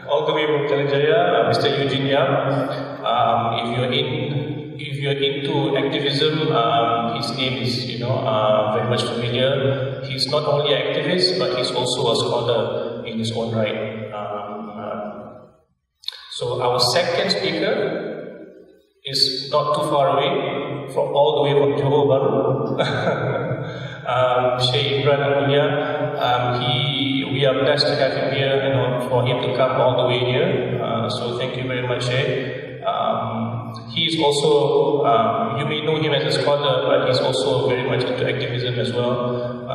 all the way from Kalajaya, Mr. Eugene Yap. If you're into activism, his name is very much familiar. He's not only an activist, but he's also a scholar in his own right. So our second speaker is not too far away, all the way from Johor Bahru. Shaykh Imran Angullia. We are blessed to have him here, for him to come all the way here. So thank you very much, Shaykh. He is also, you may know him as a scholar, but he's also very much into activism as well,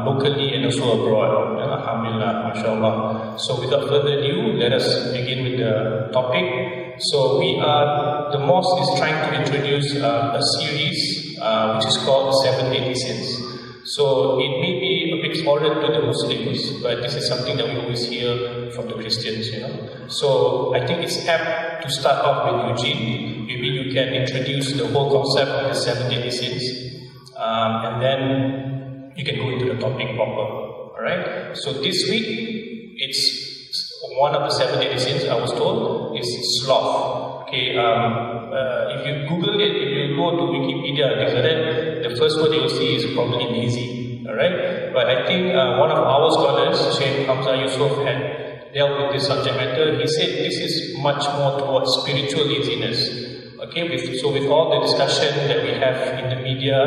locally and also abroad. Alhamdulillah, mashallah. So without further ado, let us begin with the topic. So the mosque is trying to introduce a series which is called 780 Sins. So it may be a bit foreign to the Muslims, but this is something that we always hear from the Christians, So I think it's apt to start off with Eugene. Maybe you can introduce the whole concept of the 780 Sins, and then you can go into the topic proper. Alright? So this week, it's one of the 780 sins, I was told, is sloth. Okay, if you Google it, if you go to Wikipedia, things like that, the first word you will see is probably lazy. Alright? But I think one of our scholars, Shaykh Yusuf, had dealt with this subject matter. He said this is much more towards spiritual laziness. Okay, so with all the discussion that we have in the media,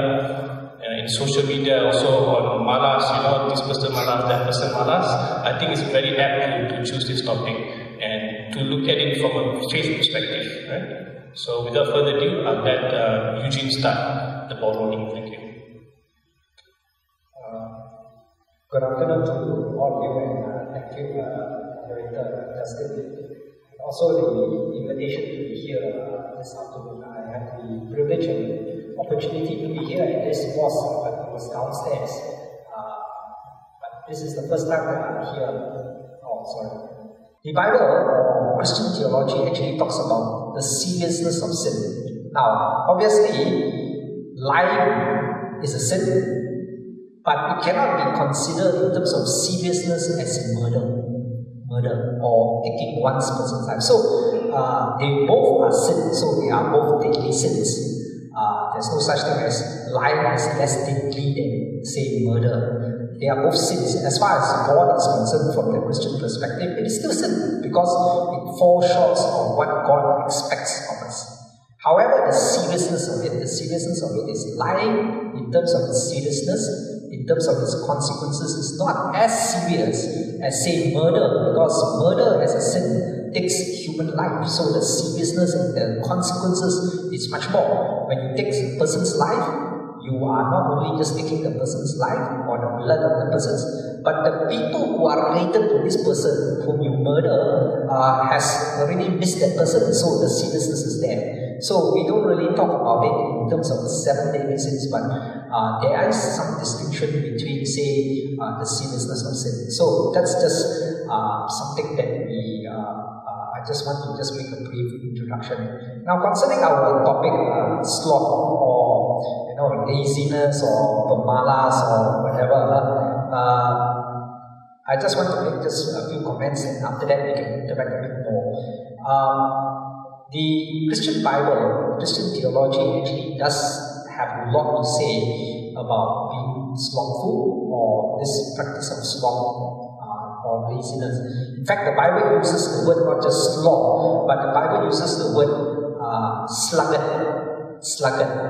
in social media, also on malas, this person malas, that person malas, I think it's very apt to choose this topic and to look at it from a faith perspective, right? So without further ado, I'll let Eugene start the ball rolling. Thank you. Good afternoon to all of you, and thank you, Director Justin. Also, the invitation to be here this afternoon. I have the privilege and opportunity to be here at this mosque, but it was downstairs. But this is the first time that I'm here. The Bible or Christian theology actually talks about the seriousness of sin. Now, obviously, lying is a sin, but it cannot be considered in terms of seriousness as murder or taking one person's life. So they both are sins, so they are both deadly sins. There's no such thing as lying is less deadly than, say, murder. They are both sins. As far as God is concerned from the Christian perspective, it is still sin because it falls short of what God expects of us. However, the seriousness of it is lying in terms of its seriousness, in terms of its consequences, is not as serious as, say, murder, because murder as a sin takes human life. So the seriousness and the consequences is much more. When you take a person's life, you are not only just taking the person's life or the blood of the person, but the people who are related to this person whom you murder has already missed that person, so the seriousness is there. So we don't really talk about it in terms of 7 deadly sins, but there is some distinction between, say, the seriousness of sin. So that's just something that I just want to just make a brief introduction. Now, concerning our topic, sloth or laziness or malas or whatever, I just want to make just a few comments, and after that we can interact a bit more. The Christian Bible, Christian theology actually does have a lot to say about being slothful or this practice of sloth or laziness. In fact, the Bible uses the word not just sloth, but the Bible uses the word sluggard,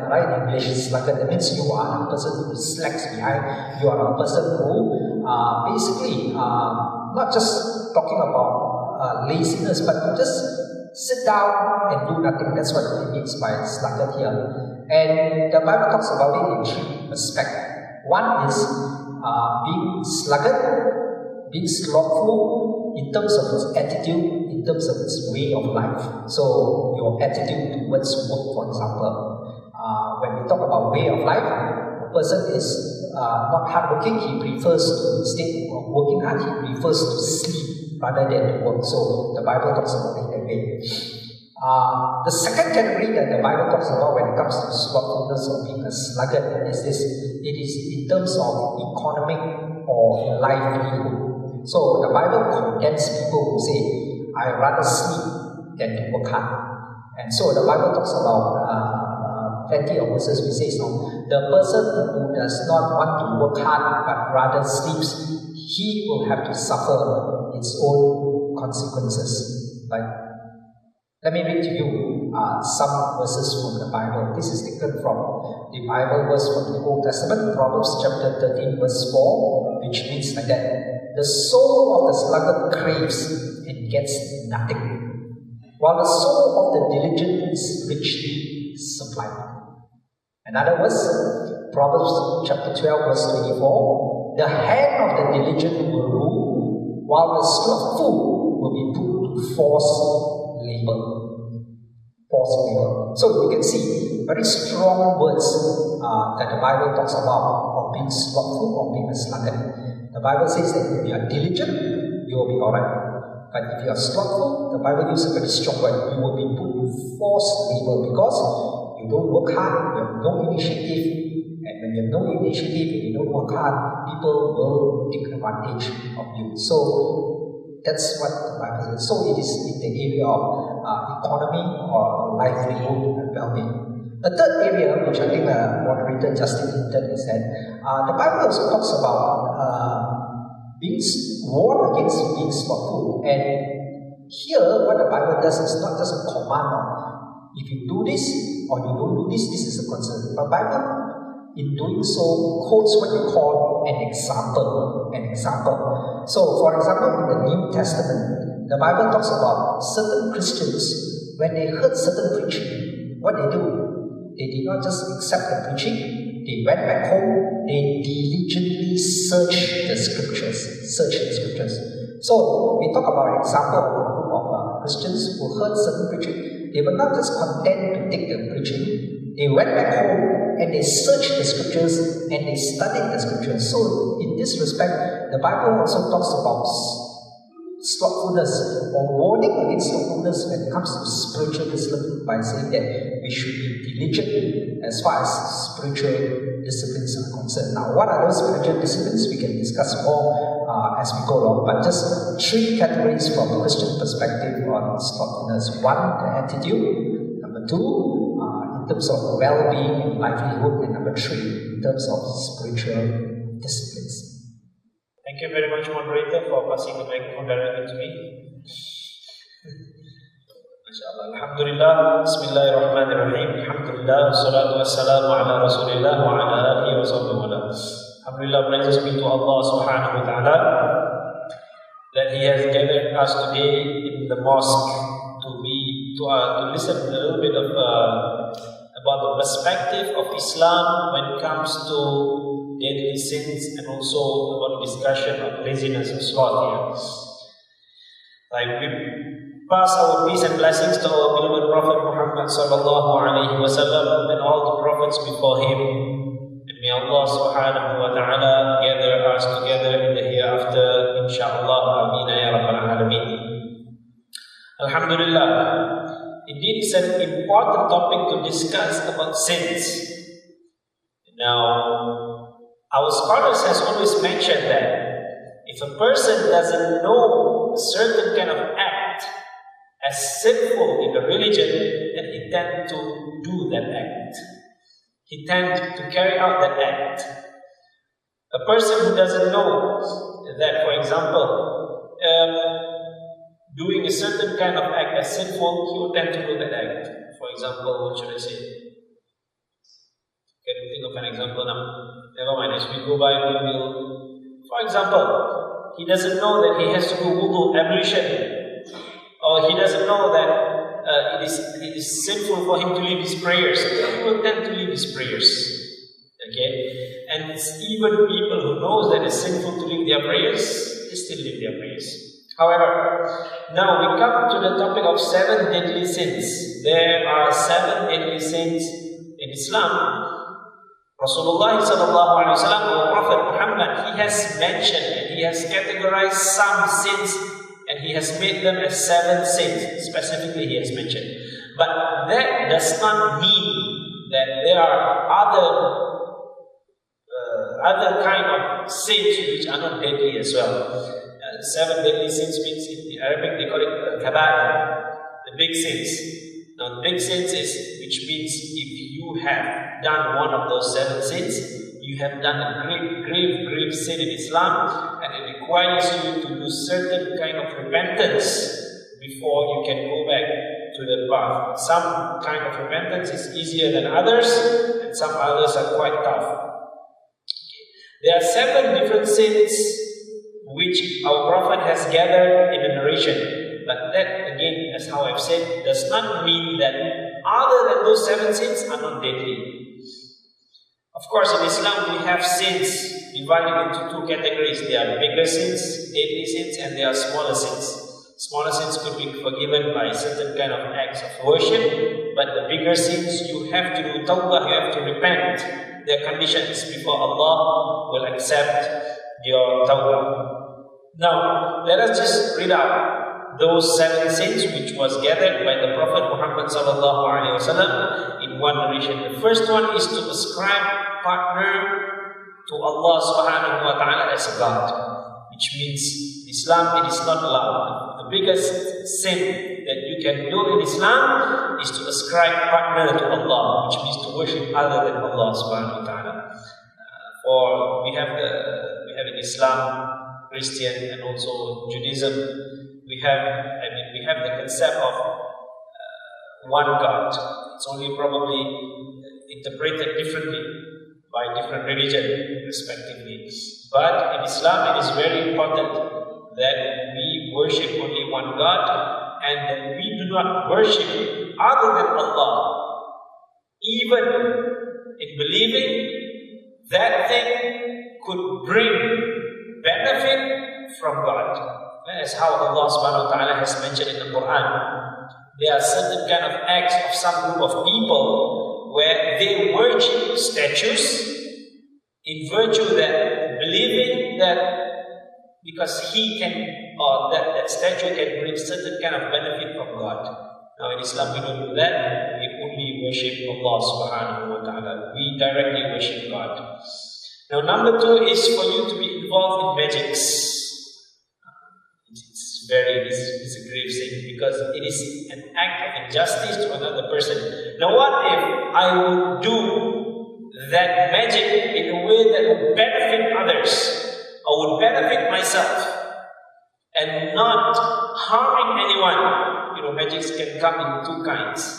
right? In English, sluggard. That means you are a person who slacks behind. You are a person who basically not just talking about laziness, but you just sit down and do nothing. That's what it means by sluggard here. And the Bible talks about it in 3 aspects. One is being sluggard, being slothful in terms of its attitude, in terms of its way of life. So your attitude towards work, for example. When we talk about way of life, a person is not hardworking. He prefers to, instead of working hard, he prefers to sleep rather than to work. So the Bible talks about it that way. The second category that the Bible talks about when it comes to slothfulness or being a sluggard is this. It is in terms of economic or livelihood. So the Bible condemns people who say, I rather sleep than to work hard. And so the Bible talks about plenty of verses which says, the person who does not want to work hard but rather sleeps, he will have to suffer its own consequences. Let me read to you some verses from the Bible. This is taken from the Bible verse from the Old Testament, Proverbs chapter 13 verse 4, which reads like that. The soul of the sluggard craves and gets nothing, while the soul of the diligent is richly supplied. Another verse, Proverbs chapter 12 verse 24. The hand of the diligent will rule, while the slothful will be put to forced labor. So we can see very strong words that the Bible talks about of being slothful or being a sluggard. The Bible says that if you are diligent, you will be alright. But if you are slothful, the Bible uses a very strong word. You will be put to forced labor because you don't work hard, you have no initiative. And when you have no initiative and you don't work hard, people will take advantage of you. So that's what the Bible says. So it is in the area of economy or livelihood and well-being. The third area, which I think the moderator Justin hinted, is that the Bible also talks about being warned against being slothful. And here, what the Bible does is not just a command of if you do this or you don't do this, this is a concern. But Bible, in doing so, quotes what you call an example. So, for example, in the New Testament, the Bible talks about certain Christians, when they heard certain preaching, what they do? They did not just accept the preaching, they went back home, they diligently searched the scriptures. So, we talk about an example of a group of Christians who heard certain preaching. They were not just content to take the preaching, they went back home and they searched the scriptures and they studied the scriptures. So, in this respect, the Bible also talks about slothfulness or warning against slothfulness when it comes to spiritual discipline by saying that we should be diligent as far as spiritual disciplines are concerned. Now, what are those spiritual disciplines? We can discuss more as we go along, but just three categories from a Christian perspective on slothfulness. One, the attitude. Number two, in terms of well-being and livelihood. And number three, in terms of spiritual disciplines. Thank you very much, moderator, for passing the microphone directly to me. MashaAllah. Alhamdulillah. Bismillahirrahmanirrahim. Alhamdulillah. Wassalatu wassalamu ala Rasulillah wa ala alihi wa sahbihi. Alhamdulillah, praises be to Allah subhanahu wa ta'ala that He has gathered us today in the mosque to listen a little bit of about the perspective of Islam when it comes to deadly sins and also about the discussion of laziness and sloth here. We pass our peace and blessings to our beloved Prophet Muhammad sallallahu alaihi wasallam and all the prophets before him. And may Allah subhanahu wa ta'ala gather us together in the hereafter, inshaAllah. Ameen ya Rabbal Alameen. Alhamdulillah. Indeed, it's an important topic to discuss about sins. Now, our scholars has always mentioned that if a person doesn't know a certain kind of act as sinful in the religion, then he tends to do that act. He tends to carry out that act. A person who doesn't know that, for example, doing a certain kind of act as sinful, he will tend to do that act. For example, what should I say? Can you think of an example now? Never mind, as we go by, we will. For example, he doesn't know that he has to do wudu, ablution, or he doesn't know that it is sinful for him to leave his prayers. He will tend to leave his prayers. Okay? And it's even people who know that it's sinful to leave their prayers, they still leave their prayers. However, now we come to the topic of 7 deadly sins. There are 7 deadly sins in Islam. Rasulullah sallallahu alaihi wasallam, our Prophet Muhammad, he has mentioned and he has categorized some sins and he has made them as 7 sins. Specifically, he has mentioned. But that does not mean that there are other kind of sins which are not deadly as well. 7 deadly sins means Arabic they call it kabair, the big sins. Now the big sins is, which means if you have done one of those 7 sins, you have done a grave sin in Islam, and it requires you to do certain kind of repentance before you can go back to the path. Some kind of repentance is easier than others, and some others are quite tough. There are 7 different sins which our Prophet has gathered in a narration. But that, again, as how I've said, does not mean that other than those 7 sins are not deadly. Of course, in Islam we have sins divided into 2 categories. There are bigger sins, deadly sins, and there are smaller sins. Smaller sins could be forgiven by certain kind of acts of worship, but the bigger sins, you have to do tawbah, you have to repent. There are conditions before Allah will accept your tawbah. Now, let us just read out those 7 sins which was gathered by the Prophet Muhammad sallallahu alaihi wasallam in one narration. The first one is to ascribe partner to Allah subhanahu wa ta'ala as a God, which means Islam, it is not allowed. The biggest sin that you can do in Islam is to ascribe partner to Allah, which means to worship other than Allah subhanahu wa ta'ala. For we have in Islam, Christian, and also Judaism, we have the concept of one God. It's only probably interpreted differently by different religions respectively. But in Islam, it is very important that we worship only one God, and that we do not worship other than Allah, even in believing that thing could bring benefit from God. As how Allah subhanahu wa ta'ala has mentioned in the Quran. There are certain kind of acts of some group of people where they worship statues in virtue that believing that because he can, or that statue can bring certain kind of benefit from God. Now in Islam we don't do that. We only worship Allah subhanahu wa ta'ala. We directly worship God. Now number 2 is for you to be involved in magics. It's a grave sin because it is an act of injustice to another person. Now what if I would do that magic in a way that would benefit others, or would benefit myself, and not harming anyone? You know, magics can come in 2 kinds.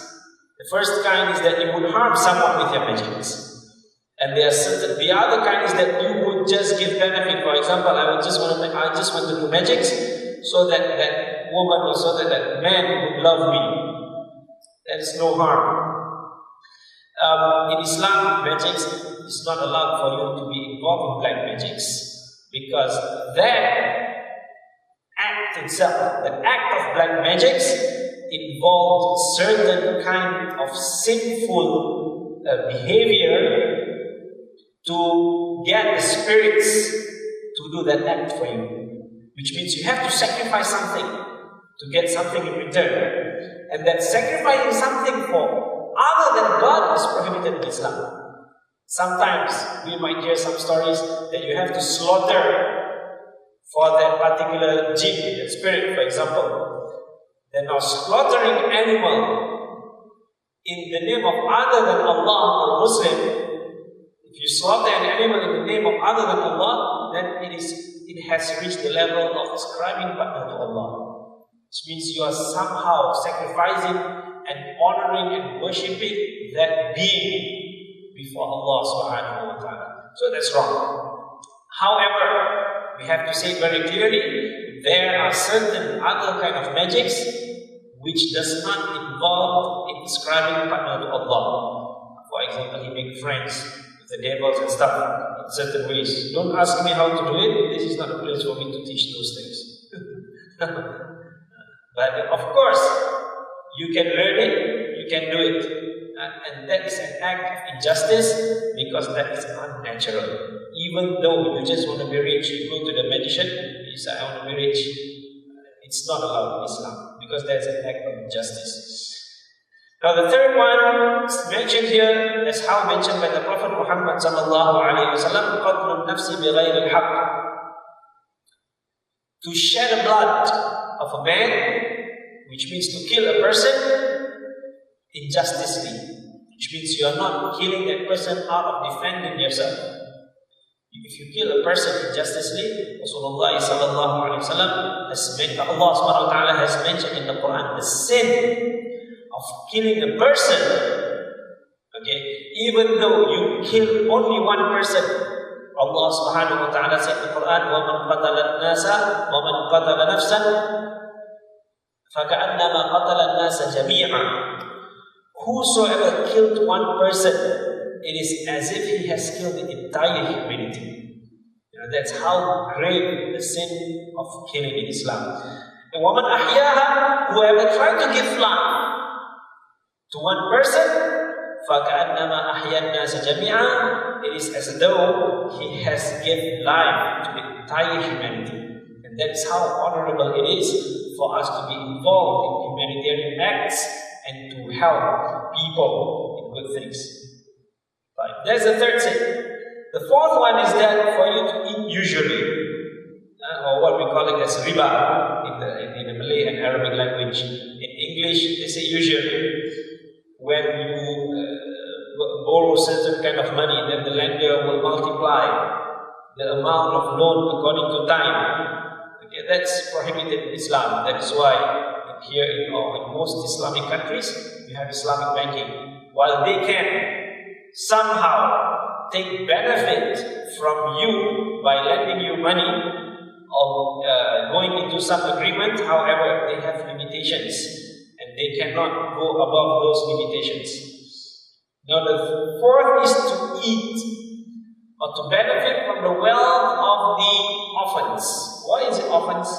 The first kind is that you would harm someone with your magics. And the other kind is that you would just give benefit. For example, I just want to do magics so that that woman or so that that man would love me. There is no harm. In Islam, magics is not allowed for you to be involved in black magics, because that act itself, the act of black magics, involves certain kind of sinful behavior to get the spirits to do that act for you. Which means you have to sacrifice something to get something in return. And that sacrificing something for other than God is prohibited in Islam. Sometimes we might hear some stories that you have to slaughter for that particular jinn, that spirit, for example. Then now slaughtering animal in the name of other than Allah or Muslim, if you slaughter an animal in the name of other than Allah, then it has reached the level of ascribing partner to Allah. Which means you are somehow sacrificing and honoring and worshipping that being before Allah subhanahu wa ta'ala. So that's wrong. However, we have to say very clearly, there are certain other kind of magics which does not involve in ascribing partner to Allah. For example, he makes friends with the devils and stuff in certain ways. Don't ask me how to do it. This is not a place for me to teach those things. But of course, you can learn it, you can do it. And that is an act of injustice because that is unnatural. Even though you just want to be rich, you go to the magician, you say, I want to be rich. It's not allowed in Islam because that's an act of injustice. Now the third one mentioned here is how mentioned by the Prophet Muhammad sallallahu alaihi wasallam, قَتْلُ النَّفْسِ بِغَيْرِ الْحَقِّ, to shed the blood of a man, which means to kill a person injustice, which means you are not killing that person out of defending yourself. If you kill a person injustice, Rasulullah sallallahu alaihi wasallam has mentioned, Allah subhanahu wa ta'ala has mentioned in the Quran the sin of killing a person. Okay, even though you kill only one person, Allah subhanahu wa ta'ala said in the Quran, وَمَنْ قَتَلَ النَّاسَ وَمَنْ قَتَلَ نَفْسًا فَكَأَنَّمَا قَتَلَ النَّاسَ جَمِيعًا. Whosoever killed one person, it is as if he has killed the entire humanity. That's how grave the sin of killing in Islam. And وَمَنْ أَحْيَاهَا, whoever tried to give life to one person, فَكَأَنَّمَا أَحْيَا النَّاسَ جَمِيعًا, it is as though he has given life to the entire humanity. And that's how honorable it is for us to be involved in humanitarian acts and to help people in good things. Right. There's the third sin. The fourth one is that for you to eat usually, or what we call it as riba in the Malay and Arabic language. In English, they say usually. When you borrow certain kind of money, then the lender will multiply the amount of loan according to time. Okay, that's prohibited in Islam. That is why here in most Islamic countries, we have Islamic banking. While they can somehow take benefit from you by lending you money or going into some agreement, however, they have limitations and they cannot go above those limitations. Now the fourth is to eat or to benefit from the wealth of the orphans. Why is it orphans?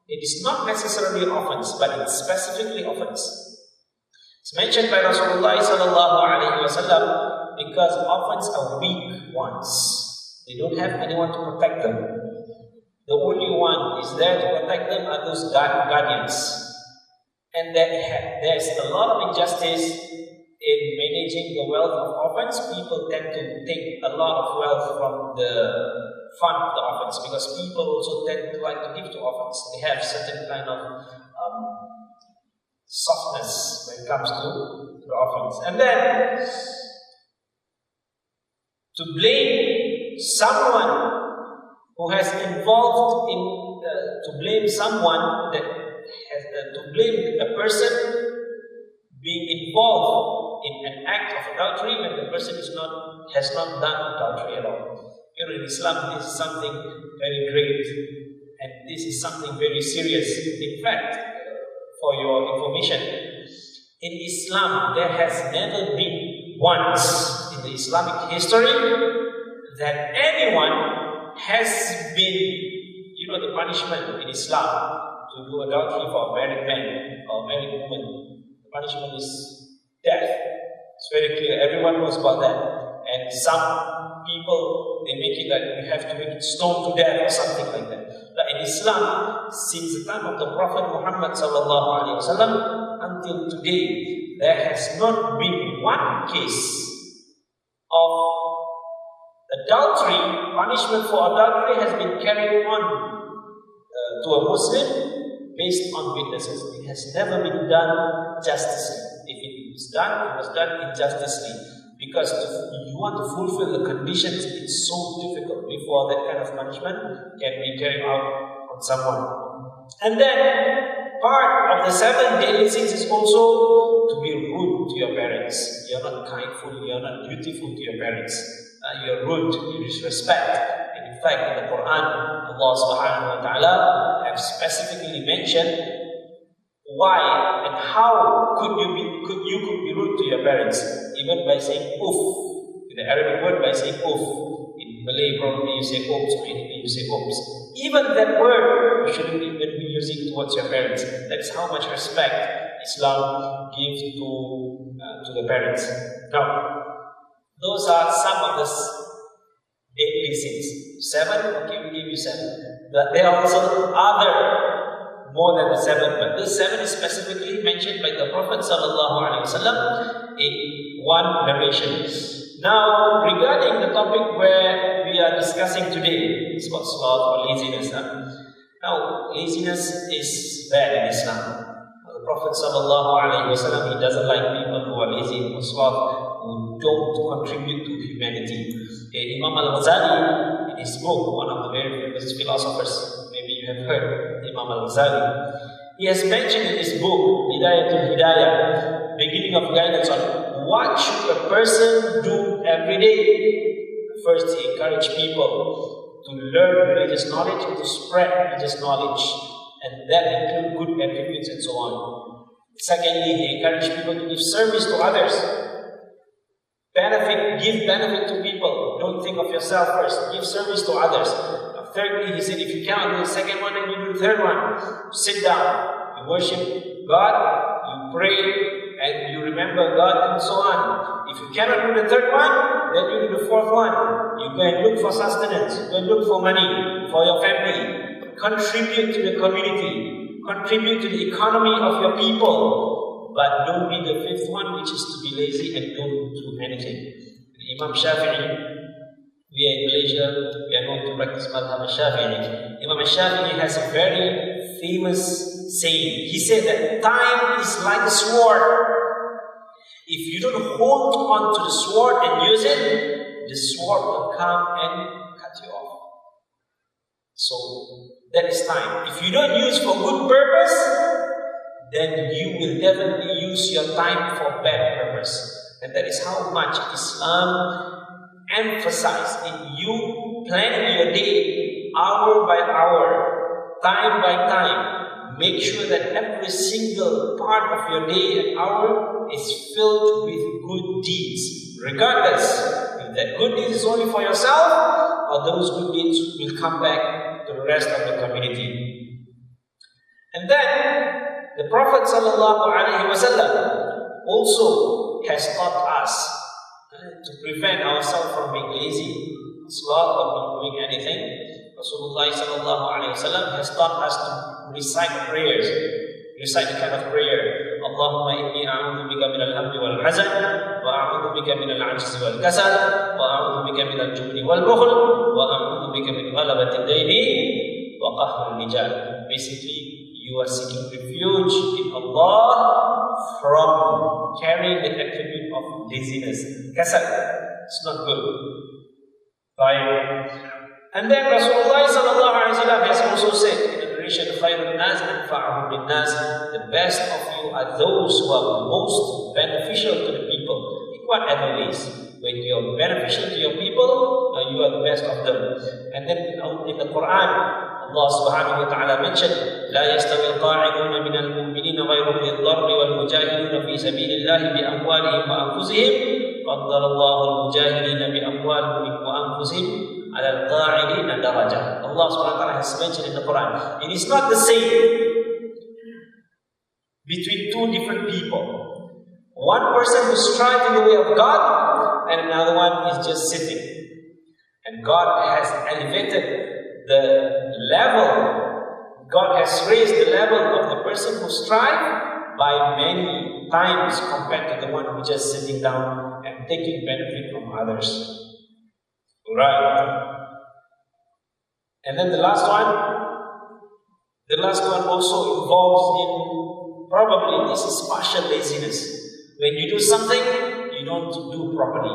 It is not necessarily orphans, but it's specifically orphans. It's mentioned by Rasulullah sallallahu alaihi wasallam because orphans are weak ones. They don't have anyone to protect them. The only one is there to protect them are those guardians. And there's a lot of injustice in managing the wealth of orphans. People tend to take a lot of wealth from the fund of the orphans because people also tend to like to give to orphans. They have certain kind of softness when it comes to the orphans. And then to blame someone who has involved in to blame someone that has to blame a person being involved in an act of adultery when the person has not done adultery at all. In Islam, this is something very great, and this is something very serious. In fact, for your information, in Islam, there has never been once in the Islamic history that anyone has been, the punishment in Islam to do adultery for a married man or a married woman. The punishment is death. It's very clear. Everyone knows about that. And some people, they make it that you have to make it stoned to death or something like that. But in Islam, since the time of the Prophet Muhammad sallallahu alaihi wasallam until today, there has not been one case of adultery. Punishment for adultery has been carried on to a Muslim based on witnesses. It has never been done justly. If it was done injustly. Because if you want to fulfill the conditions, it's so difficult before that kind of punishment can be carried out on someone. And then, part of the 7 daily sins is also to be rude to your parents. You're not kindful, you're not dutiful to your parents. You're rude, you disrespect. And in fact, in the Quran, Allah subhanahu wa ta'ala have specifically mentioned why and how could you be rude to your parents, even by saying oof. In the Arabic word, by saying oof. In Malay, probably you say oops, or in Hindi you say oops. Even that word you shouldn't even be using towards your parents. That's how much respect Islam gives to the parents. Now, those are some of the 8 sins. 7, okay, we give you 7. But there are also other more than the 7, but this 7 is specifically mentioned by the Prophet ﷺ in one narration. Now, regarding the topic where we are discussing today, it's about sloth or laziness. Now, laziness is bad in Islam. The Prophet ﷺ, he doesn't like people who are lazy, who sloth, who don't contribute to humanity. Imam Al-Ghazali, in his book, one of the very famous philosophers, maybe you have heard Imam Al-Ghazali, he has mentioned in his book, Hidayatul Hidayah, beginning of guidance on what should a person do every day. First, he encouraged people to learn religious knowledge, to spread religious knowledge, and that includes good attributes and so on. Secondly, he encouraged people to give service to others. Give benefit to people. Don't think of yourself first. Give service to others. Thirdly, he said, if you cannot do the second one, then you do the third one. Sit down. You worship God, you pray, and you remember God, and so on. If you cannot do the third one, then you do the fourth one. You go and look for sustenance. You go and look for money for your family. Contribute to the community. Contribute to the economy of your people. But don't be the fifth one, which is to be lazy and don't do anything. Imam Shafi'i, we are in Malaysia, we are going to practice Madhab Shafi'i. Imam Shafi'i has a very famous saying. He said that time is like a sword. If you don't hold on to the sword and use it, the sword will come and cut you off. So, that is time. If you don't use for good purpose, then you will definitely use your time for bad purpose. And that is how much Islam emphasizes in you planning your day, hour by hour, time by time. Make sure that every single part of your day and hour is filled with good deeds. Regardless if that good deed is only for yourself or those good deeds will come back to the rest of the community. And then the Prophet ﷺ also has taught us to prevent ourselves from being lazy, sloth, or not doing anything. Rasulullah ﷺ has taught us to recite prayers. Recite the kind of prayer. Allahumma inni a'udhu bika min al-hamdi wal-hazan, wa a'udhu bika min al-'ajzi wal-kasal, wa a'udhu bika min al-jubni wal-bukhl, wa a'udhu bika min ghalabati ad-dayni wa qahr al-rijal. Basically, you are seeking refuge in Allah from carrying the attribute of laziness. Kasal. It's not good. Right? And then Rasulullah ﷺ has also said in the narration, Khairun nas anfa'ahum lin-nas, the best of you are those who are most beneficial to the people in whatever ways. When you are beneficial to your people, you are the best of them. And then in the Quran, Allah subhanahu wa ta'ala mentioned, لا يستوي القاعدون من المؤمنين غير أولي الضرر والمجاهدون في سبيل الله بأموالهم وأنفسهم فضل الله المجاهدين بأموالهم وأنفسهم على القاعدين درجة. Allah subhanahu wa ta'ala has mentioned in the Quran. It is not the same between two different people. One person who strives in the way of God and another one is just sitting. And God has elevated the level, God has raised the level of the person who strives by many times compared to the one who just sitting down and taking benefit from others. Right. And then the last one also involves in, probably this is partial laziness. When you do something, you don't do properly.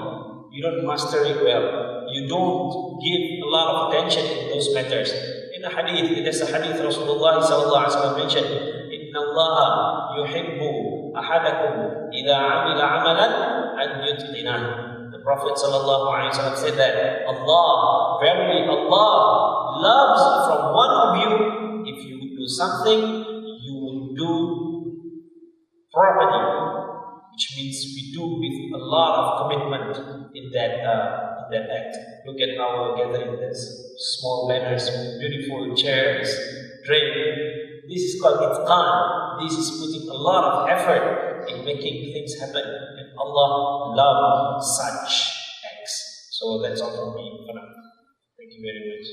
You don't master it well. You don't give a lot of attention in those matters. In a hadith, there's a hadith Rasulullah ﷺ mentioned, Inna Allah yuhibbu ahadakum idha amila amalan an yutqinah. The Prophet ﷺ said that Allah, verily Allah loves from one of you, if you would do something, you will do properly. Which means we do with a lot of commitment in that act. Look at our gathering. There's small banners, beautiful chairs, drink. This is called itqan. This is putting a lot of effort in making things happen. And Allah loves such acts. So that's all from me for now. Thank you very much.